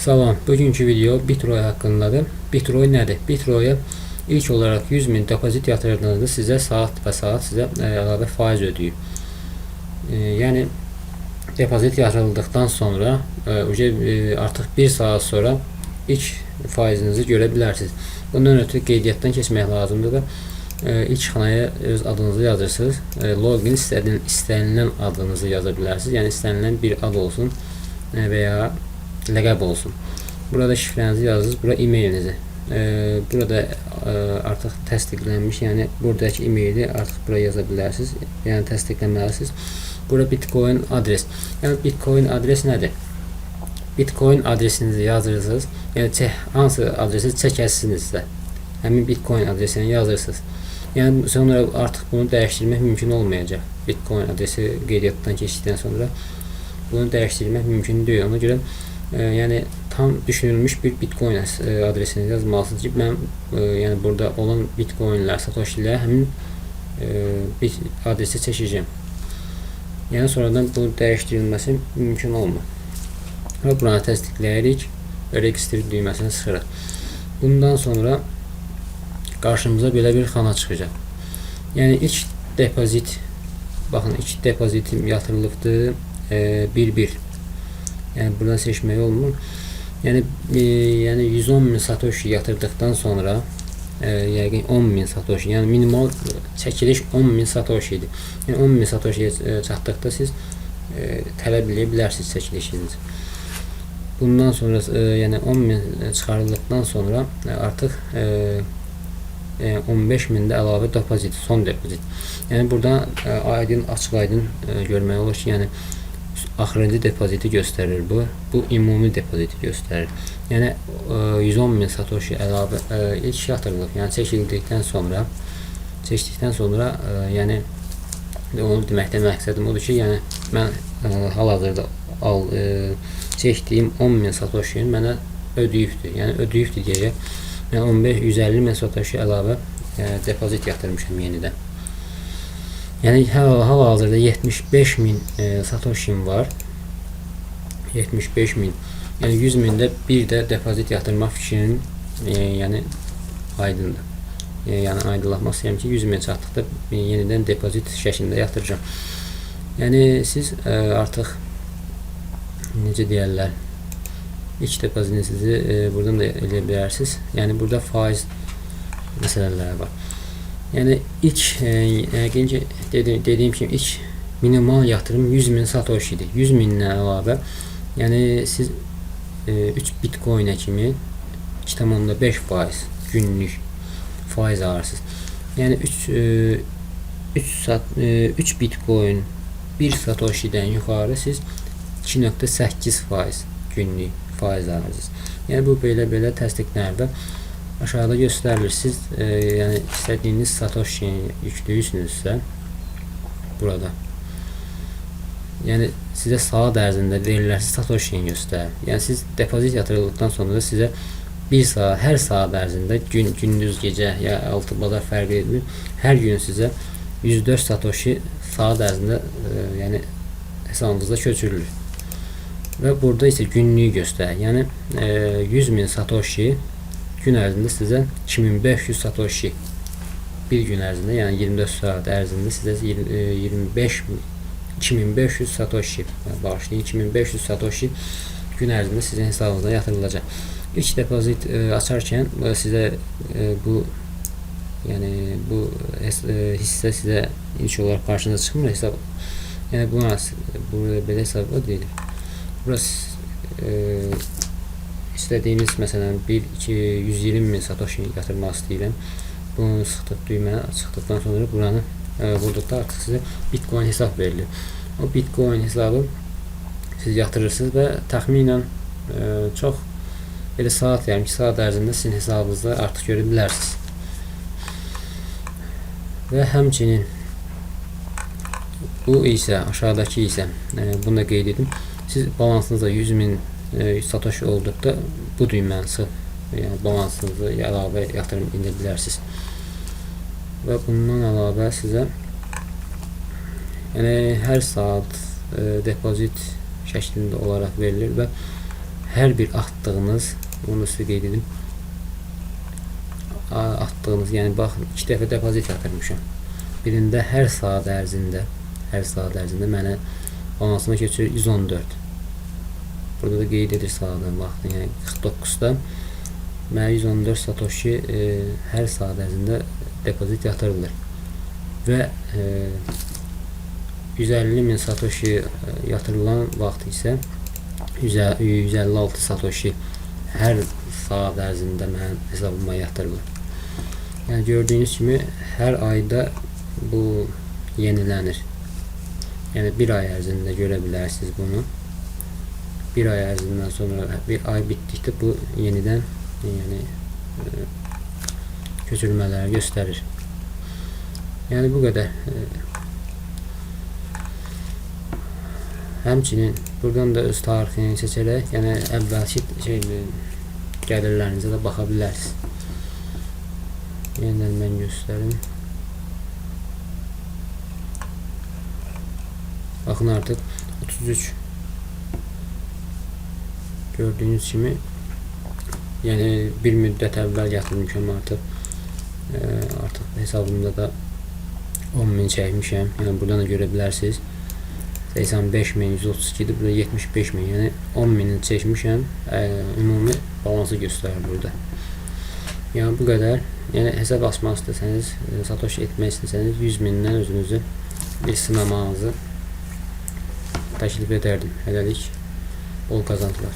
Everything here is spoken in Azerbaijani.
Salam, bugünkü video Bitroy hakkındadır. Bitroy nədir? Bitroya ilk olaraq 100.000 depozit yatırdığınızda sizə saat və saat sizə əlavə faiz ödəyir. Yəni depozit yatırıldıqdan sonra artıq 1 saat sonra ilk faizinizi görə bilərsiniz. Bundan ötürü qeydiyyatdan keçmək lazımdır və ilk xanaya öz adınızı yazırsınız. Login istənilən adınızı yaza bilərsiniz. Yəni istənilən bir ad olsun və ya ləqəb olsun. Burada şifrənizi yazırsınız, burada e-mailinizi. Burada artıq təsdiqlənmiş, yəni buradakı e-maili artıq buraya yaza bilərsiniz. Yəni təsdiqləməlisiniz. Burada Bitcoin adres. Yəni Bitcoin adres nədir? Bitcoin adresinizi yazırsınız. Yəni hansı adresi çəkərsinizsə, həmin Bitcoin adresini yazırsınız. Yəni sonra artıq bunu dəyişdirmək mümkün olmayacaq. Bitcoin adresi qeydiyyatdan keçdikdən sonra bunu dəyişdirmək mümkün deyil. Ona görə yəni tam düşünülmüş bir Bitcoin adresini yazmalısınız ki, mən yəni burada olan Bitcoinlər, Satoshi'lər həmin bir adresi çəkəcəm. Yəni sonradan bunu dəyişdirilməsi mümkün olmur. Və buranı təsdiqləyirik və register düyməsini sıxırıq. Bundan sonra qarşımıza belə bir xana çıxacaq. Yəni ilk depozit, baxın ilk depozitim yatırılıbdır 1-1. Yəni buradan seçmək olmur. Yəni 110.000 Satoshi yatırdıqdan sonra yəqin 10.000 Satoshi, yəni minimal çəkiliş 10.000 Satoshi idi. Yəni 10.000 Satoshi'yə çatdıqda siz tələb edə bilərsiniz çəkilişinizi. Bundan sonra yəni 10.000 çıxarıldıqdan sonra artıq 15.000-də əlavə depozit, son depozit. Yəni burada açıq aydın görmək olur ki, yəni axırıncı depoziti göstərir bu. Bu ümumi depoziti göstərir. Yəni 110.000 Satoshi əlavə ilk yatırılıb. Yəni çəkildikdən sonra yəni onu deməkdən məqsədim odur ki, yəni mən hal-hazırda çəkdiyim 10.000 Satoshi mənə ödəyibdir. Yəni ödəyibdir deyək. Mən 150.000 Satoshi əlavə depozit yatırmışam yenidən. Yəni hal-hazırda 75.000 Satoshim var. 75.000. Yəni 100.000-də bir də depozit yatırmaq fikrinin yəni aydındır. Yəni aydınlatmaq istəyirəm ki, 100.000 çatdıqda yenidən depozit şəklində yatıracağam. Yəni siz artıq necə deyirlər, ilk depozitinizi buradan da eləyə bilərsiniz. Yəni burada faiz məsələləri var. Yəni ilk dediyim kimi ilk minimal yatırım 100.000 Satoshi'dir. 100.000-dən əlavə, yəni siz 3 Bitcoin-ə kimi 2,5% günlük faiz alırsınız. Yəni 3 Bitcoin 1 Satoshi'dən yuxarı siz 2,8% günlük faiz alırsınız. Yəni bu belə təsdiqlənir və aşağıda göstərilir. Siz yəni istədiyiniz Satoshi'ni yükləyirsinizsə burada. Yəni sizə saat ərzində verilərsiz Satoshi'ni göstərir. Yəni siz depozit yatırıldıqdan sonra sizə bir saat, hər saat ərzində gündüz, gecə ya 6 bazar fərq etmir. Hər gün sizə 104 Satoshi saat ərzində yəni hesabınızda köçürülür. Və burada isə günlüyü göstərir. Yəni 100.000 Satoshi gün ərzində sizə 2500 Satoshi bir gün ərzində, yəni 24 saat ərzində sizə 2500 Satoshi bağışlayın, 2500 Satoshi gün ərzində sizin hesabınıza yatırılacaq. İlk depozit açarkən sizə bu hissə sizə ilk olaraq qarşınıza çıxmır hesab. Yəni burada belə hesab edilir. Burası istədiyiniz məsələn 120.000 Satoshi yatırmaq istəyirəm. Bunu sıxdıq düyməni, çıxdıqdan sonra buranı vurduqda artıq sizə Bitcoin hesab verilir. O Bitcoin hesabı siz yatırırsınız və təxminən çox belə saat, yəni 2 saat ərzində sizin hesabınızda artıq görə bilərsiniz. Və həmçinin bu isə aşağıdakı isə bunu da qeyd edim. Siz balansınızda 100.000 Satoshi olduqda bu düyməni sıxıb, yəni balansınızı əlavə yatırım edə bilərsiniz. Və bundan əlavə sizə yəni hər saat depozit şəklində olaraq verilir və hər bir atdığınız, bunu sizə qeyd edim, atdığınız, yəni baxın 2 dəfə depozit yatırmışam. Birində hər saat ərzində mənə balansıma keçir 114. Burada da qeyd edir saatın vaxtı, yəni 49-da mənə 114 satoshi hər saat ərzində depozit yatırılır. Və 150.000 satoshi yatırılan vaxt isə 156 satoshi hər saat ərzində mənim hesabıma yatırılır. Yəni gördüyünüz kimi hər ayda bu yenilənir. Yəni bir ay ərzində görə bilərsiniz bunu. Bir ay ərzindən sonra bir ay bitdikdə bu yenidən köçürmələri göstərir. Yəni bu qədər. Həmçinin buradan da öz tarixini seçərək, yəni əvvəlki gəlirlərinizə də baxa bilərsiniz. Yeniden mən göstərim. Baxın artıq 33 gördüyünüz kimi, yəni bir müddət əvvəl yatırmışam artıq hesabımda da 10.000 çəkmişəm. Yəni buradan da görə bilərsiniz. 85.132-dir, burada 75.000, yəni 10.000-i çəkmişəm. Ümumi balansı göstərir burada. Yəni bu qədər. Yəni hesab açmaq istəsəniz, satoshi etmək istəsəniz 100.000-dən özünüzü bir sınamağınızı təklif edərdim. Hələlik bol qazantılar.